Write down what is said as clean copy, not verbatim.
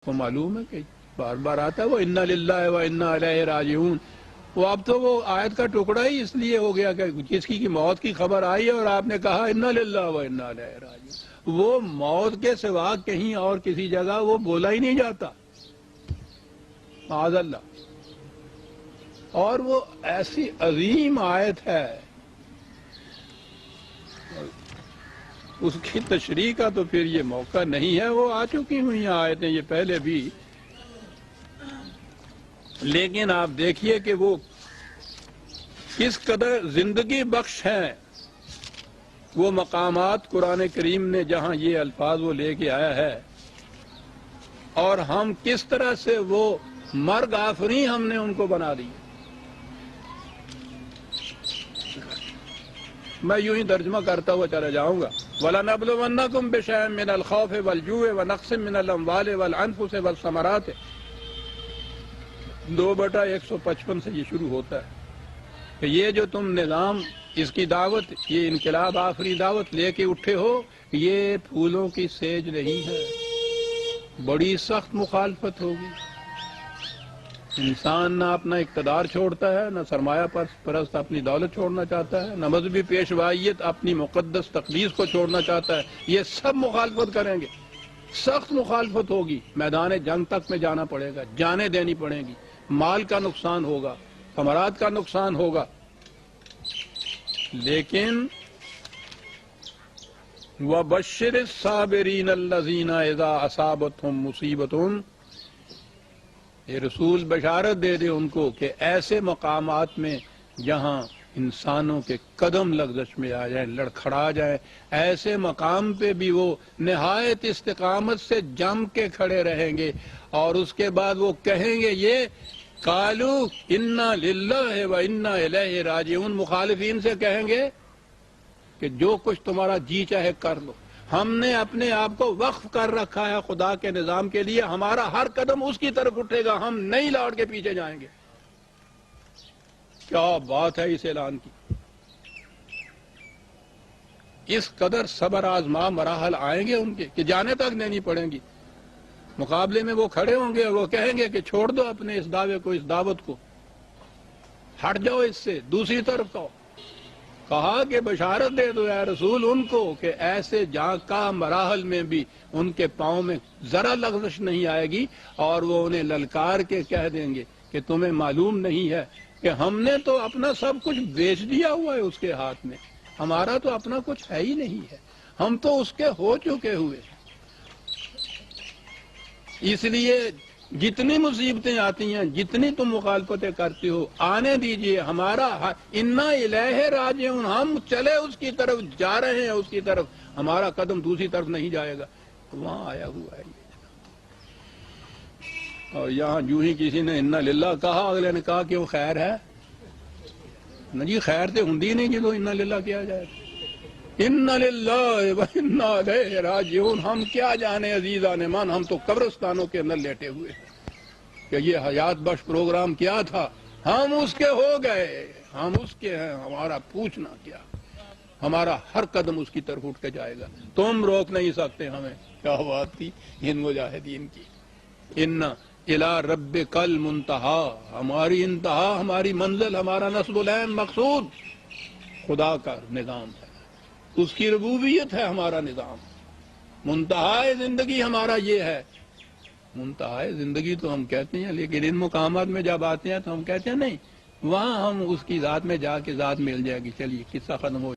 کو معلوم ہے کہ بار بار آتا ہے وہ انا للہ و انا الیہ راجعون. وہ اب تو وہ آیت کا ٹکڑا ہی اس لیے ہو گیا کہ کسی کی موت کی خبر آئی ہے اور آپ نے کہا انا للہ و انا الیہ راجعون. وہ موت کے سوا کہیں اور کسی جگہ وہ بولا ہی نہیں جاتا معاذ اللہ. اور وہ ایسی عظیم آیت ہے اس کی تشریح کا تو پھر یہ موقع نہیں ہے. وہ آ چکی ہوئی آیتیں یہ پہلے بھی، لیکن آپ دیکھیے کہ وہ کس قدر زندگی بخش ہیں وہ مقامات قرآن کریم نے جہاں یہ الفاظ وہ لے کے آیا ہے، اور ہم کس طرح سے وہ مرگ آفریں ہم نے ان کو بنا دی. میں یوں ہی ترجمہ کرتا ہوا چلا جاؤں گا. وَلَنَبْلُوَنَّكُمْ بِشَيْءٍ مِّنَ الْخَوْفِ وَالْجُوعِ وَنَقْصٍ مِّنَ الْأَمْوَالِ وَالْأَنفُسِ وَالثَّمَرَاتِ 2/155 سے یہ شروع ہوتا ہے کہ یہ جو تم نظام، اس کی دعوت، یہ انقلاب آفری دعوت لے کے اٹھے ہو، یہ پھولوں کی سیج نہیں ہے، بڑی سخت مخالفت ہوگی. انسان نہ اپنا اقتدار چھوڑتا ہے، نہ سرمایہ پرست اپنی دولت چھوڑنا چاہتا ہے، نہ مذہبی پیشوائیت اپنی مقدس تقدیس کو چھوڑنا چاہتا ہے. یہ سب مخالفت کریں گے، سخت مخالفت ہوگی. میدان جنگ تک میں جانا پڑے گا، جانیں دینی پڑیں گی، مال کا نقصان ہوگا، ثمرات کا نقصان ہوگا. لیکن وَبَشِّرِ الصَّابِرِينَ الَّذِينَ إِذَا أَصَابَتْهُمْ مُصِيبَةٌ، یہ رسول بشارت دے دے ان کو کہ ایسے مقامات میں جہاں انسانوں کے قدم لغزش میں آ جائیں، لڑکھڑا جائیں، ایسے مقام پہ بھی وہ نہایت استقامت سے جم کے کھڑے رہیں گے. اور اس کے بعد وہ کہیں گے یہ قالوا انا للہ و انا الیہ راجعون. مخالفین سے کہیں گے کہ جو کچھ تمہارا جی چاہے کر لو، ہم نے اپنے آپ کو وقف کر رکھا ہے خدا کے نظام کے لیے، ہمارا ہر قدم اس کی طرف اٹھے گا، ہم نہیں لوٹ کے پیچھے جائیں گے. کیا بات ہے اس اعلان کی! اس قدر صبر آزما مراحل آئیں گے ان کے کہ جانے تک دینی پڑیں گی. مقابلے میں وہ کھڑے ہوں گے، وہ کہیں گے کہ چھوڑ دو اپنے اس دعوے کو، اس دعوت کو، ہٹ جاؤ اس سے، دوسری طرف آؤ. کہا کہ بشارت دے دو اے رسول ان کو کہ ایسے جہاں کا مراحل میں بھی ان کے پاؤں میں ذرا لغزش نہیں آئے گی، اور وہ انہیں للکار کے کہہ دیں گے کہ تمہیں معلوم نہیں ہے کہ ہم نے تو اپنا سب کچھ بیچ دیا ہوا ہے اس کے ہاتھ میں، ہمارا تو اپنا کچھ ہے ہی نہیں ہے، ہم تو اس کے ہو چکے ہوئے. اس لیے جتنی مصیبتیں آتی ہیں، جتنی تم مخالفتیں کرتے ہو، آنے دیجئے. ہمارا انا الیہ راجعون، ہم چلے اس کی طرف، جا رہے ہیں اس کی طرف، ہمارا قدم دوسری طرف نہیں جائے گا. وہاں آیا ہوا ہے یہ. اور یہاں جو ہی کسی نے انا للہ کہا، اگلے نے کہا کہ وہ خیر ہے. نہ جی، خیر تو ہندی نہیں جدو انا للہ کیا جائے. انا للہ و انا الیہ راجعون. ہم کیا جانے عزیزان من، ہم تو قبرستانوں کے اندر لیٹے ہوئے ہیں کہ یہ حیات بخش پروگرام کیا تھا، ہم اس کے ہو گئے، ہم اس کے ہیں، ہمارا پوچھنا کیا، ہمارا ہر قدم اس کی طرف اٹھ کے جائے گا، تم روک نہیں سکتے ہمیں. کیا بات تھی ان مجاہدین کی! ان الی ربک المنتہا، ہماری انتہا، ہماری منزل، ہمارا نصب العین مقصود خدا کا نظام ہے، اس کی ربوبیت ہے ہمارا نظام. منتہا زندگی ہمارا یہ ہے. منتہا زندگی تو ہم کہتے ہیں، لیکن ان مقامات میں جب آتے ہیں تو ہم کہتے ہیں نہیں، وہاں ہم اس کی ذات میں جا کے ذات مل جائے گی. چلیے قصہ ختم ہو